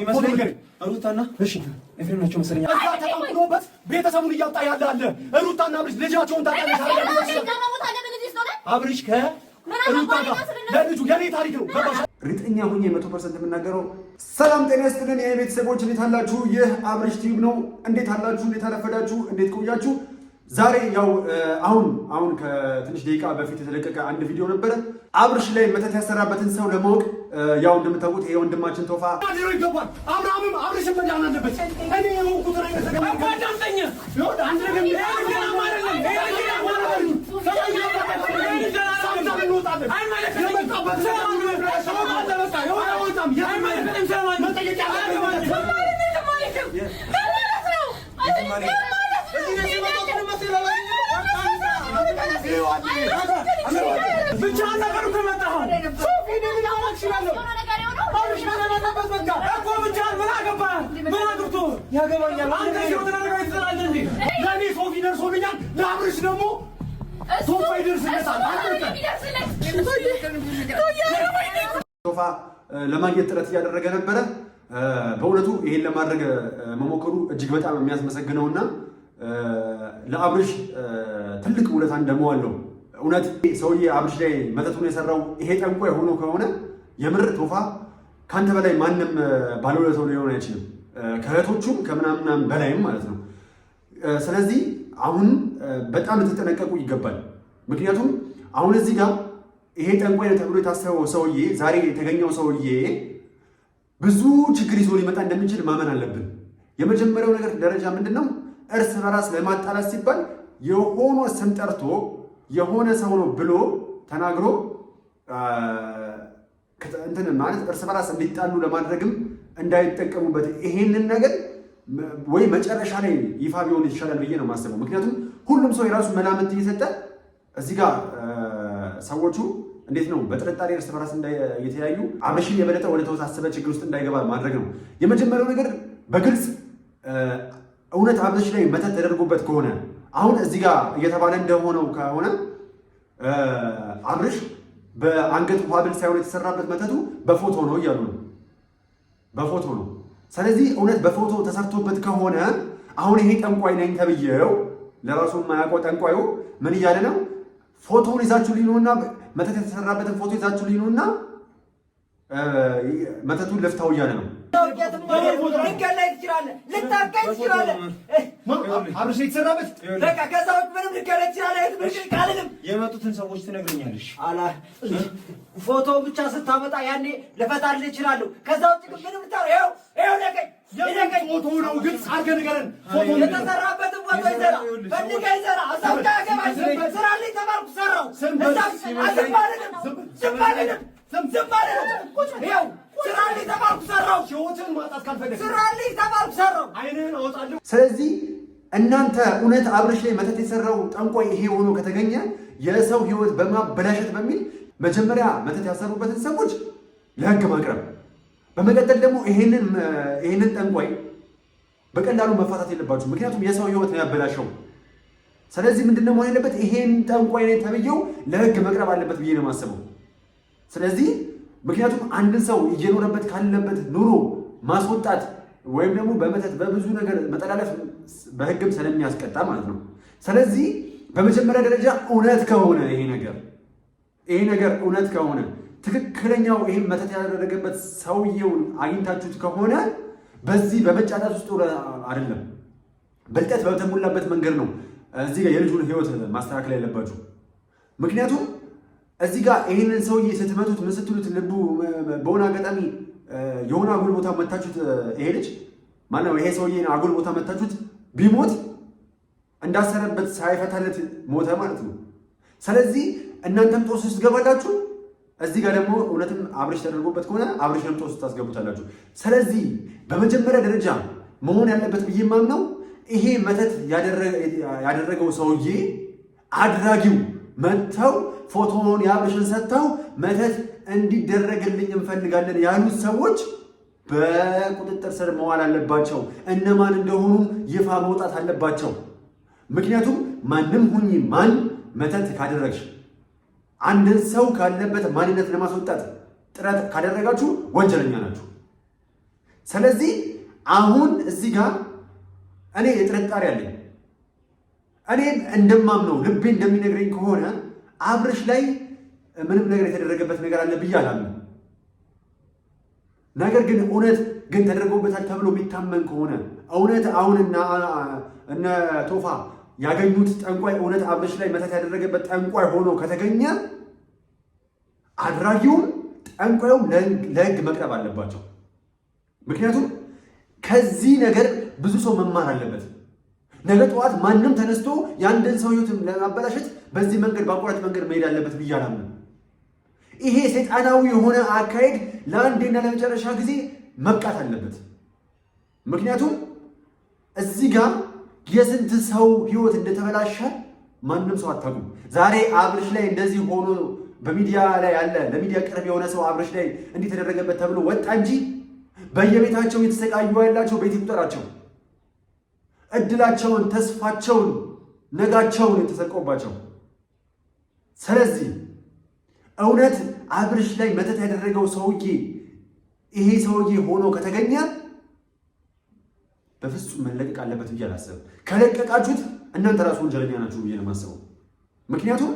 ይመስለኛል ሩታና እሺ ኤፍሬም ናቸው መሰለኝ እዛ ተጠምጥሎበት ቤተሰቡን እያጣ ያለ አለ ሩታና አብርሽ ልጃቸውን ታጣለሽ አብርሽ ከሩታ ጋር ለልጁ የኔ ታሪክ ነው እርግጠኛ ሆኜ 100% የምናገረው ሰላም ጤና ይስጥልን የኔ ቤተሰቦች እንዴት አላችሁ ይህ አብርሽ ቲዩብ ነው እንዴት አላችሁ እንዴት አረፈዳችሁ እንዴት ቆያችሁ ዛሬ ያው አሁን ከትንሽ ደቂቃ በፊት የተለቀቀ አንድ ቪዲዮ ነበር አብርሽ ላይ መተት ያሰራበትን ሰው ለማወቅ ያው እንደምታውቁት ይሄ ወንድማችን ቶፋ ሊሮ ይገባል አብርሃምም አብርሽም መዳን አለበት እኔ የሆንኩት ላይ ተገኘ አባዳምጠኝ ይወድ አንድ ነገር ገና ማለት ነው ብቻ ነገሩ ከመጣሁ ሶፊ ምን አላክሽላለሁ አብርሽ ማለናበት በቃ እኮ ብቻ ምን አገባ ምን አግብቶ ያገባኛል አንተ ሲወጣ ነገር ይተላል እንዴ ለኔ ሶፊ ደርሶልኛል ለአብርሽ ደግሞ ሶፋ ይደርስለታል ሶፋ ለማግኘት ጥረት እያደረገ ነበረ በእውነቱ ይሄን ለማድረግ መሞከሩ እጅግ በጣም የሚያስመሰግነውና ለአብርሽ ትልቅ ውለታ እንደመዋለው እውነት ሰውዬ አብርሽ ላይ መተቱን የሰራው ይሄ ጠንቋይ ሆኖ ከሆነ የምር ቶፋ ካንተ በላይ ማንም ባለውለታው ሊሆን አይችልም ከእህቶቹም ከምናምናም በላይም ማለት ነው ስለዚህ አሁን በጣም ልትጠነቀቁ ይገባል ምክንያቱም አሁን እዚህ ጋር ይሄ ጠንቋይ ተብሎ የታሰበው ሰውዬ ዛሬ የተገኘው ሰውዬ ብዙ ችግር ይዞ ሊመጣ እንደሚችል ማመን አለብን የመጀመሪያው ነገር ደረጃ ምንድነው እርስ በራስ ለማጣላት ሲባል የሆነ ስም ጠርቶ የሆነ ሰው ነው ብሎ ተናግሮ እንትን ማለት እርስ በራስ እንዲጣሉ ለማድረግም እንዳይጠቀሙበት ይሄንን ነገር ወይ መጨረሻ ላይ ይፋ ቢሆን ይሻላል ብዬ ነው የማስበው ምክንያቱም ሁሉም ሰው የራሱ መላምት እየሰጠ እዚህ ጋር ሰዎቹ እንዴት ነው በጥርጣሬ እርስ በራስ እንዳይተያዩ አብርሽን የበለጠ ወደ ተወሳሰበ ችግር ውስጥ እንዳይገባ ማድረግ ነው የመጀመሪያው ነገር በግልጽ እውነት አብርሽ ላይ መተት ተደርጎበት ከሆነ አሁን እዚህ ጋር እየተባለ እንደሆነው ከሆነ አብርሽ በአንገቱ ሐብል ሳይሆን የተሰራበት መተቱ በፎቶ ነው እያሉ ነው በፎቶ ነው ስለዚህ እውነት በፎቶ ተሰርቶበት ከሆነ አሁን ይሄ ጠንቋይ ነኝ ተብዬው ለራሱ የማያውቀው ጠንቋዩ ምን እያለ ነው ፎቶውን ይዛችሁ ሊኑና መተት የተሰራበትን ፎቶ ይዛችሁ ሊኑና መተቱን ለፍታው እያለ ነው ልትገለይ ትችላለህ ልታገኝ ትችላለህ አብርሽ የተሰራበት በቃ ከዛው ምንም ልትገለይ ትችላለህ ካልልም የመጡትን ሰዎች ትነግረኛለሽ አላ ፎቶ ብቻ ስታመጣ ያኔ ልፈታልህ እችላለሁ ከዛው ጥቅም ምንም ታው ይሄው ነገኝ ፎቶ ነው ግን አድርገህ ንገረን ፎቶ የተሰራበትን ፎቶ ይዘራ በልገህ ይዘራ አሳውቃ ገባኝ ስራ ላይ ተባልኩ ሰራው ዝም ይኸው ስራልኝ ተባልኩ ሰራው ህይወትን ማጣት ካልፈለክ ስራልኝ ተባልኩ ሰራው አይነን አወጣለሁ ስለዚህ እናንተ እውነት አብርሽ ላይ መተት የሰራው ጠንቋይ ይሄ ሆኖ ከተገኘ የሰው ህይወት በማበላሸት በሚል መጀመሪያ መተት ያሰሩበትን ሰዎች ለህግ ማቅረብ በመቀጠል ደግሞ ይሄንን ጠንቋይ በቀላሉ መፋታት የለባችሁ ምክንያቱም የሰው ህይወት ነው ያበላሸው ስለዚህ ምንድነው መሆን ያለበት ይሄን ጠንቋይ ላይ ተብየው ለህግ መቅረብ አለበት ብዬ ነው የማስበው ስለዚህ ምክንያቱም አንድን ሰው እየኖረበት ካለበት ኑሮ ማስወጣት ወይም ደግሞ በመተት በብዙ ነገር መጠላለፍ በህግም ስለሚያስቀጣ ማለት ነው ስለዚህ በመጀመሪያ ደረጃ እውነት ከሆነ ይሄ ነገር እውነት ከሆነ ትክክለኛው ይሄ መተት ያደረገበት ሰውየውን አግኝታችሁት ከሆነ በዚህ በመጫጣት ውስጥ አይደለም በልጠት በተሞላበት መንገድ ነው እዚህ ጋር የልጁን ህይወት ማስተካከል ያለባችሁ ምክንያቱም እዚህ ጋር ይሄንን ሰውዬ ስትመቱት ምን ስትሉት ልቡ በሆነ አጋጣሚ የሆነ አጉል ቦታ መታችሁት ይሄ ልጅ ማነው ይሄ ሰውዬ አጉል ቦታ መታችሁት ቢሞት እንዳሰረበት ሳይፈታለት ሞተ ማለት ነው ስለዚህ እናንተም ጦስ ውስጥ ገባላችሁ እዚህ ጋር ደግሞ እውነትም አብርሽ ተደርጎበት ከሆነ አብርሽንም ጦስ ውስጥ ታስገቡታላችሁ ስለዚህ በመጀመሪያ ደረጃ መሆን ያለበት ብዬ ማምነው ይሄ መተት ያደረገው ሰውዬ አድራጊው መተው ፎቶውን ያብርሽን ሰጥተው መተት እንዲደረግልኝ እንፈልጋለን ያሉት ሰዎች በቁጥጥር ስር መዋል አለባቸው እነማን እንደሆኑ ይፋ መውጣት አለባቸው ምክንያቱም ማንም ሁኚ ማን መተት ካደረግሽ አንድን ሰው ካለበት ማንነት ለማስወጣት ጥረት ካደረጋችሁ ወንጀለኛ ናችሁ ስለዚህ አሁን እዚህ ጋር እኔ ጥርጣሬ አለኝ። እኔም እንደማምነው ልቤ እንደሚነግረኝ ከሆነ አብርሽ ላይ ምንም ነገር የተደረገበት ነገር አለ ብዬ አላምንም። ነገር ግን እውነት ግን ተደርጎበታል ተብሎ የሚታመን ከሆነ እውነት አሁንና እነ ቶፋ ያገኙት ጠንቋይ እውነት አብርሽ ላይ መተት ያደረገበት ጠንቋይ ሆኖ ከተገኘ አድራጊውም ጠንቋዩም ለሕግ መቅረብ አለባቸው። ምክንያቱም ከዚህ ነገር ብዙ ሰው መማር አለበት። ነገ ጠዋት ማንም ተነስቶ የአንድን ሰው ሕይወት ለማበላሸት በዚህ መንገድ በአቋራጭ መንገድ መሄድ አለበት ብዬ አላምንም። ይሄ ሰይጣናዊ የሆነ አካሄድ ለአንዴና ለመጨረሻ ጊዜ መብቃት አለበት። ምክንያቱም እዚህ ጋር የስንት ሰው ሕይወት እንደተበላሸ ማንም ሰው አታውቁም። ዛሬ አብርሽ ላይ እንደዚህ ሆኖ በሚዲያ ላይ ያለ ለሚዲያ ቅርብ የሆነ ሰው አብርሽ ላይ እንዲህ ተደረገበት ተብሎ ወጣ እንጂ በየቤታቸው የተሰቃዩ ያላቸው ቤት ይቁጠራቸው። እድላቸውን፣ ተስፋቸውን፣ ነጋቸውን የተሰቀውባቸው። ስለዚህ እውነት አብርሽ ላይ መተት ያደረገው ሰውዬ ይሄ ሰውዬ ሆኖ ከተገኘ በፍጹም መለቀቅ አለበት ብዬ አላስብም። ከለቀቃችሁት እናንተ ራሱ ወንጀለኛ ናችሁ ብዬ ነው የማስበው። ምክንያቱም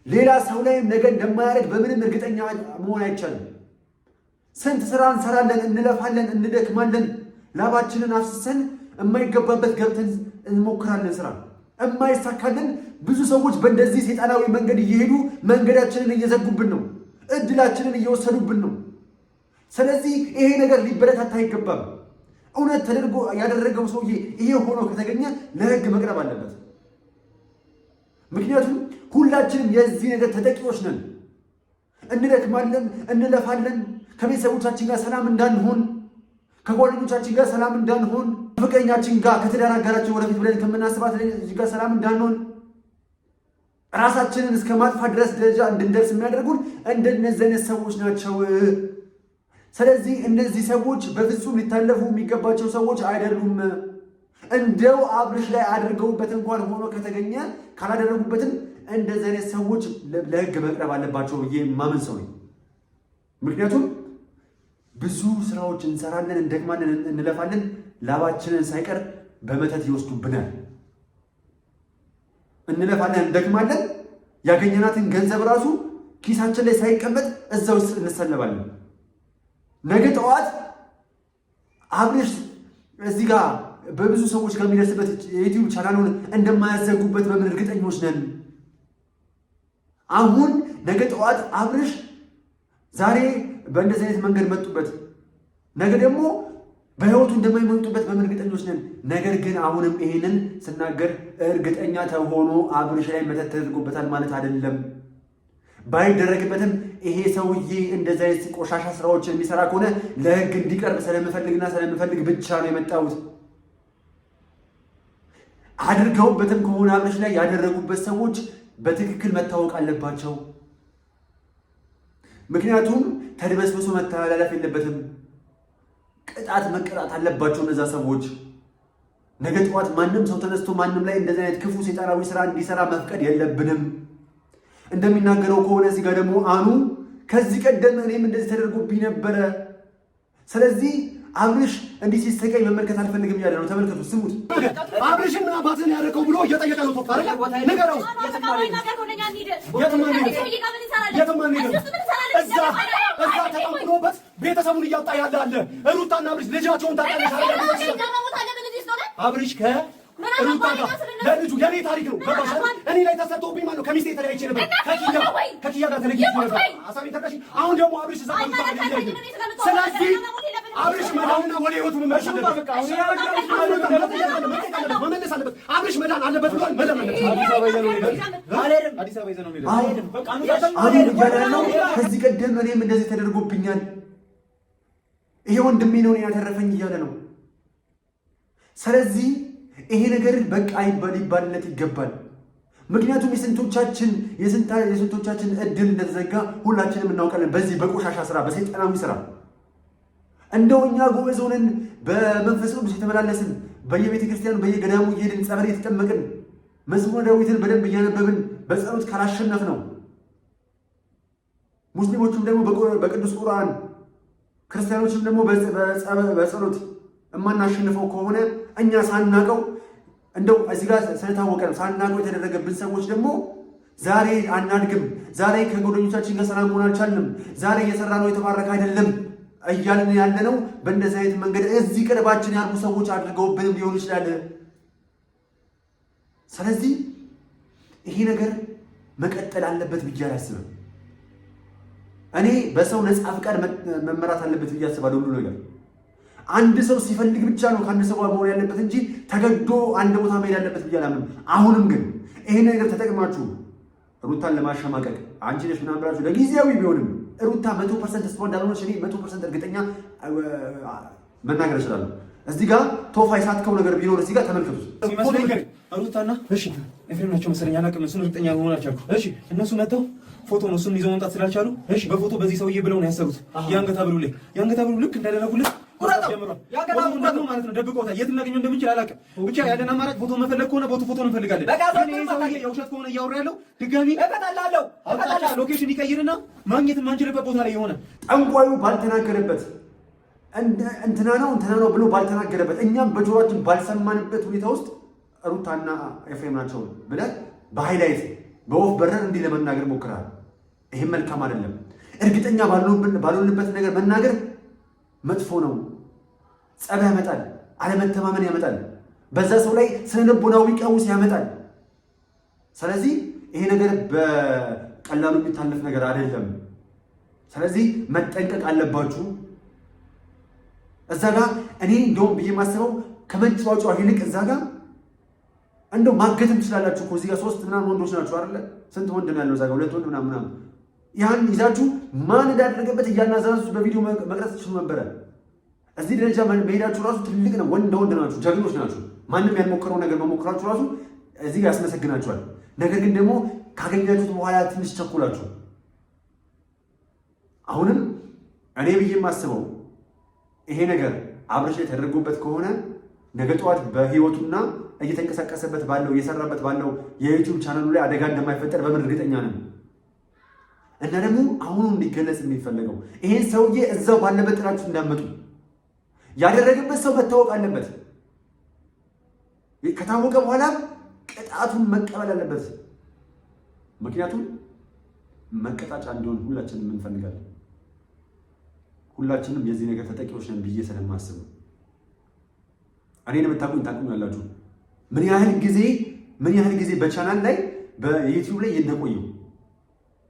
ሌላ ሰው ላይም ነገ እንደማያደርግ በምንም እርግጠኛ መሆን አይቻልም። ስንት ስራ እንሰራለን፣ እንለፋለን፣ እንደክማለን፣ ላባችንን አፍስሰን የማይገባበት ገብተን እንሞክራለን። ስራ የማይሳካልን ብዙ ሰዎች በእንደዚህ ሰይጣናዊ መንገድ እየሄዱ መንገዳችንን እየዘጉብን ነው፣ እድላችንን እየወሰዱብን ነው። ስለዚህ ይሄ ነገር ሊበረታታ አይገባም። እውነት ተደርጎ ያደረገው ሰውዬ ይሄ ሆኖ ከተገኘ ለሕግ መቅረብ አለበት። ምክንያቱም ሁላችንም የዚህ ነገር ተጠቂዎች ነን። እንደክማለን፣ እንለፋለን፣ ከቤተሰቦቻችን ጋር ሰላም እንዳንሆን፣ ከጓደኞቻችን ጋር ሰላም እንዳንሆን፣ ከፍቅረኛችን ጋር ከትዳር አጋራችን ወደፊት ብለን ከምናስባት ልጅ ጋር ሰላም እንዳንሆን፣ ራሳችንን እስከ ማጥፋት ድረስ ደረጃ እንድንደርስ የሚያደርጉን እንደነዚህ አይነት ሰዎች ናቸው። ስለዚህ እነዚህ ሰዎች በፍጹም ሊታለፉ የሚገባቸው ሰዎች አይደሉም። እንደው አብርሽ ላይ አድርገውበት እንኳን ሆኖ ከተገኘ ካላደረጉበትም እንደዚህ አይነት ሰዎች ለሕግ መቅረብ አለባቸው ብዬ ማመን ሰው ነኝ። ምክንያቱም ብዙ ስራዎች እንሰራለን፣ እንደክማለን፣ እንለፋለን፣ ላባችንን ሳይቀር በመተት ይወስዱብናል። እንለፋለን፣ እንደክማለን፣ ያገኘናትን ገንዘብ ራሱ ኪሳችን ላይ ሳይቀመጥ እዛ ውስጥ እንሰለባለን። ነገ ጠዋት አብርሽ እዚህ ጋር በብዙ ሰዎች ጋር የሚደርስበት የዩቲዩብ ቻናሉን እንደማያዘጉበት በምን እርግጠኞች ነን? አሁን ነገ ጠዋት አብርሽ ዛሬ በእንደዚህ አይነት መንገድ መጡበት፣ ነገ ደግሞ በህይወቱ እንደማይመጡበት በምን እርግጠኞች ነን? ነገር ግን አሁንም ይሄንን ስናገር እርግጠኛ ተሆኖ አብርሽ ላይ መተት ተደርጎበታል ማለት አይደለም። ባይደረግበትም ይሄ ሰውዬ እንደዚህ አይነት ቆሻሻ ስራዎች የሚሰራ ከሆነ ለሕግ እንዲቀርብ ስለምፈልግ ብቻ ነው የመጣሁት። አድርገውበትም ከሆነ አብርሽ ላይ ያደረጉበት ሰዎች በትክክል መታወቅ አለባቸው። ምክንያቱም ተድበስብሶ መተላለፍ የለበትም። ቅጣት መቀጣት አለባቸው እነዛ ሰዎች። ነገ ጠዋት ማንም ሰው ተነስቶ ማንም ላይ እንደዚህ አይነት ክፉ ሰይጣናዊ ስራ እንዲሰራ መፍቀድ የለብንም። እንደሚናገረው ከሆነ እዚህ ጋር ደግሞ አኑ ከዚህ ቀደም እኔም እንደዚህ ተደርጎብኝ ነበረ፣ ስለዚህ አብርሽ እንዲህ ሲሰቃይ መመልከት አልፈልግም እያለ ነው። ተመልከቱ፣ ስሙት። አብርሽን ምን አባትን ያደረገው ብሎ እየጠየቀ ነው። ቶፋ አይደል ነገረው። እዛ ተጠምጥሎበት ቤተሰቡን እያወጣ ያለ አለ። ሩታና አብርሽ ልጃቸውን ታውቃለች። አብርሽ ሩታ ጋር ለልጁ የኔ ታሪክ ነው። እኔ ላይ ተሰርቶብኝ ማለት ነው። ከሚስቴ ተለያይቼ ነበር፣ ከኪያ ጋር ተለያይቼ ነበር። አሳቢ ተካሽ። አሁን ደግሞ አብርሽ እዛ ስለዚህ አብርሽ መዳንና ወደ ህይወቱ መመለስ አለበት። አብርሽ መዳን አለበት ብሏል። አዲስ አበባ ይዘነው ነው። ከዚህ ቀደም እኔም እንደዚህ ተደርጎብኛል፣ ይሄ ወንድሜ ነው ያተረፈኝ እያለ ነው። ስለዚህ ይሄ ነገር በቃ ይባልለት ይገባል። ምክንያቱም የስንቶቻችን እድል እንደተዘጋ ሁላችንም እናውቃለን። በዚህ በቆሻሻ ስራ፣ በሰይጣናዊ ስራ እንደው እኛ ጎበዝ ሆነን በመንፈስ ቅዱስ የተመላለስን በየቤተ ክርስቲያኑ በየገዳሙ እየሄድን ጸበል የተጠመቅን መዝሙረ ዳዊትን በደንብ እያነበብን በጸሎት ካላሸነፍ ነው። ሙስሊሞቹም ደግሞ በቅዱስ ቁርአን ክርስቲያኖችም ደግሞ በጸሎት የማናሸንፈው ከሆነ እኛ ሳናቀው እንደው እዚህ ጋር ስለታወቀ ነው ሳናቀው የተደረገብን ሰዎች ደግሞ ዛሬ አናድግም፣ ዛሬ ከጓደኞቻችን ጋር ሰላም መሆን አልቻልንም፣ ዛሬ እየሰራነው የተባረከ አይደለም እያልን ያለነው በእንደዚህ አይነት መንገድ እዚህ ቅርባችን ያሉ ሰዎች አድርገውብንም ሊሆን ይችላል። ስለዚህ ይሄ ነገር መቀጠል አለበት ብዬ አላስብም። እኔ በሰው ነፃ ፍቃድ መመራት አለበት ብዬ አስባለሁ። ሁሉ ነገር አንድ ሰው ሲፈልግ ብቻ ነው ከአንድ ሰው ጋር መሆን ያለበት እንጂ ተገዶ አንድ ቦታ መሄድ ያለበት ብዬ አላምንም። አሁንም ግን ይሄን ነገር ተጠቅማችሁ ሩታን ለማሸማቀቅ አንቺ ነሽ ምናምን ብላችሁ ለጊዜያዊ ቢሆንም ሩታ 100% ስፖንድ እንዳልሆነች እኔ 100% እርግጠኛ መናገር እችላለሁ። እዚህ ጋር ቶፋይ ሳትከው ነገር ቢኖር እዚህ ጋር ተመልከቱት። ሩታና እሺ ኤፍሬም ናቸው መሰለኝ አላውቅም። እሱን እርግጠኛ መሆን አልቻልኩም። እሺ እነሱ መጥተው ፎቶ ነው እሱን ይዘው መምጣት ስላልቻሉ እሺ በፎቶ በዚህ ሰውዬ ብለው ነው ያሰሩት። የአንገት ሐብሉ ልክ እንዳደረጉለት ማለት ነው ደብቀውታል። የት እናገኘው እንደምንችል አላውቅም። ብቻ ያለን አማራጭ ፎቶ መፈለግ ከሆነ ፎቶ እንፈልጋለን። ሰውዬ የውሸት ከሆነ እያወራ ያለው ድጋሚ ሎኬሽን ይቀይርና ማግኘት የማንችልበት ቦታ ላይ የሆነ ጠንቋዩ ባልተናገረበት እንትና ነው ብሎ ባልተናገረበት እኛም በጆሮአችን ባልሰማንበት ሁኔታ ውስጥ ሩታና ኤፍሬም ናቸው ብለህ በሃይላይት በወፍ በረር እንዲህ ለመናገር ሞክረሃል። ይሄም መልካም አይደለም። እርግጠኛ ባልሆንበት ነገር መናገር መጥፎ ነው። ጸብ ያመጣል፣ አለመተማመን ያመጣል፣ በዛ ሰው ላይ ስነልቦናዊ ቀውስ ያመጣል። ስለዚህ ይሄ ነገር በቀላሉ የሚታለፍ ነገር አይደለም። ስለዚህ መጠንቀቅ አለባችሁ። እዛ ጋር እኔ እንደውም ብዬ ማስበው ከመጫወጫ ይልቅ እዛ ጋር እንደው ማገትም ትችላላችሁ እኮ እዚህ ጋር 3 ምናምን ወንዶች ናቸው አይደለ? ስንት ወንድ ነው ያለው እዛ ጋር? 2 ወንድ ምናምን ያን ይዛችሁ ማን እንዳደረገበት እያናዛችሁ በቪዲዮ መቅረጽ ትችሉ ነበረ። እዚህ ደረጃ መሄዳችሁ ራሱ ትልቅ ነው። ወንድ ናችሁ፣ ጀግኖች ናችሁ። ማንም ያልሞከረው ነገር መሞከራችሁ ራሱ እዚህ ጋር ያስመሰግናችኋል። ነገር ግን ደግሞ ካገኛችሁት በኋላ ትንሽ ቸኩላችሁ አሁንም እኔ ብዬ የማስበው ይሄ ነገር አብርሽ ላይ ተደርጎበት ከሆነ ነገ ጠዋት በህይወቱና እየተንቀሳቀሰበት ባለው እየሰራበት ባለው የዩቲዩብ ቻናሉ ላይ አደጋ እንደማይፈጠር በምን እርግጠኛ ነን። እና ደግሞ አሁኑ እንዲገለጽ የሚፈለገው ይሄን ሰውዬ እዛው ባለበት ጥላችሁ እንዳመጡ ያደረገበት ሰው መታወቅ አለበት። ከታወቀ በኋላ ቅጣቱን መቀበል አለበት። ምክንያቱም መቀጣጫ እንዲሆን ሁላችንም እንፈልጋለን። ሁላችንም የዚህ ነገር ተጠቂዎች ነን ብዬ ስለማስብ እኔን የምታውቁኝ ያላችሁ ምን ያህል ጊዜ በቻናል ላይ በዩቲዩብ ላይ እንደቆየው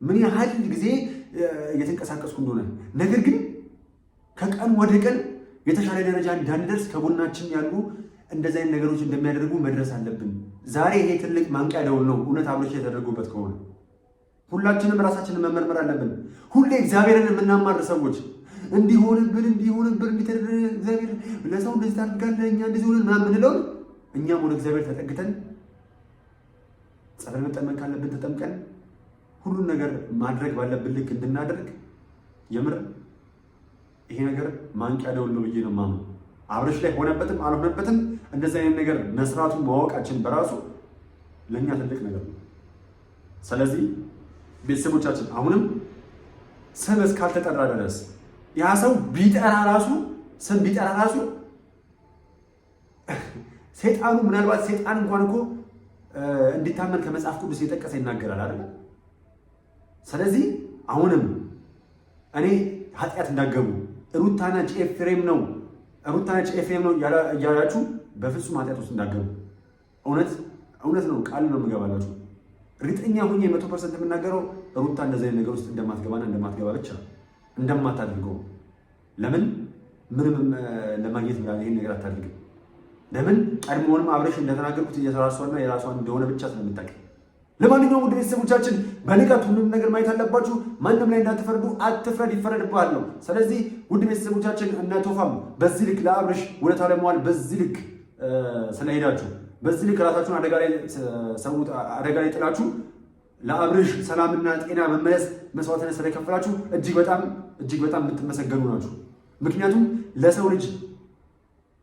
ምን ያህል ጊዜ እየተንቀሳቀስኩ እንደሆነ፣ ነገር ግን ከቀን ወደ ቀን የተሻለ ደረጃ እንዳንደርስ ከጎናችን ያሉ እንደዚህ አይነት ነገሮች እንደሚያደርጉ መድረስ አለብን። ዛሬ ይሄ ትልቅ ማንቂያ ደውል ነው። እውነት አብርሽ የተደረጉበት ከሆነ ሁላችንም ራሳችንን መመርመር አለብን። ሁሌ እግዚአብሔርን የምናማር ሰዎች እንዲሆንብን እንዲተደረገ እግዚአብሔር ለሰው እንደዚህ ታድርጋለህ እኛ እንደዚህ ሆነን ምናምን ብንለው እኛም ወደ እግዚአብሔር ተጠግተን ጸበል መጠመቅ ካለብን ተጠምቀን ሁሉን ነገር ማድረግ ባለብን ልክ እንድናደርግ የምር ይሄ ነገር ማንቂያ ደውል ነው ብዬ ነው የማምነው። አብርሽ ላይ ሆነበትም አልሆነበትም እንደዚህ አይነት ነገር መስራቱን ማወቃችን በራሱ ለእኛ ትልቅ ነገር ነው። ስለዚህ ቤተሰቦቻችን አሁንም ስም እስካልተጠራ ድረስ ያ ሰው ቢጠራ ራሱ ሰይጣኑ ምናልባት ሰይጣን እንኳን እኮ እንዲታመን ከመጽሐፍ ቅዱስ የጠቀሰ ይናገራል አይደል? ስለዚህ አሁንም እኔ ኃጢአት እንዳገቡ ሩታና ኤፍሬም ነው እያላችሁ በፍጹም ኃጢአት ውስጥ እንዳገቡ እውነት ነው፣ ቃል ነው የምገባላችሁ። እርግጠኛ ሁኜ 100% የምናገረው ሩታ እንደዚህ አይነት ነገር ውስጥ እንደማትገባና እንደማትገባ ብቻ እንደማታደርገው። ለምን ምንም ለማግኘት ይሄን ነገር አታደርግም። ለምን ቀድሞውንም አብረሽ እንደተናገርኩት የራሷና የራሷን እንደሆነ ብቻ ስለምታውቅ። ለማንኛውም ውድ ቤተሰቦቻችን በንቃት ሁሉም ነገር ማየት አለባችሁ። ማንም ላይ እንዳትፈርዱ፣ አትፍረድ ይፈረድብሃል ነው። ስለዚህ ውድ ቤተሰቦቻችን እነ ቶፋም በዚህ ልክ ለአብረሽ ውለታ ለመዋል በዚህ ልክ ስለሄዳችሁ፣ በዚህ ልክ ራሳችሁን አደጋ ላይ ጥላችሁ ለአብረሽ ሰላምና ጤና መመለስ መስዋዕትነት ስለከፈላችሁ እጅግ በጣም የምትመሰገኑ ናችሁ። ምክንያቱም ለሰው ልጅ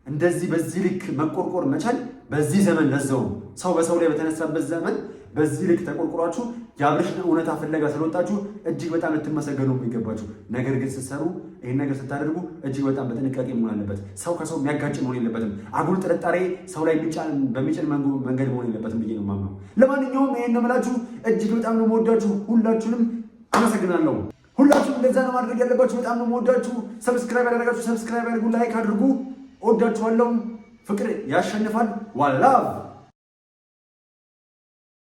እንደዚህ በዚህ ልክ መቆርቆር መቻል በዚህ ዘመን ለዛው ሰው በሰው ላይ በተነሳበት ዘመን በዚህ ልክ ተቆርቆራችሁ የአብርሽን እውነታ ፍለጋ ስለወጣችሁ እጅግ በጣም ልትመሰገኑ የሚገባችሁ። ነገር ግን ስትሰሩ ይህን ነገር ስታደርጉ እጅግ በጣም በጥንቃቄ መሆን አለበት። ሰው ከሰው የሚያጋጭ መሆን የለበትም። አጉል ጥርጣሬ ሰው ላይ በሚጭን መንገድ መሆን የለበትም ብዬ ነው የማምነው። ለማንኛውም ይህን እምላችሁ እጅግ በጣም ነው የምወዳችሁ። ሁላችሁንም አመሰግናለሁ። ሁላችሁም እንደዛ ነው ማድረግ ያለባችሁ። በጣም ነው የምወዳችሁ። ሰብስክራይብ ያደረጋችሁ ሰብስክራይብ አድርጉ፣ ላይክ አድርጉ። እወዳችኋለሁ። ፍቅር ያሸንፋል። ዋላቭ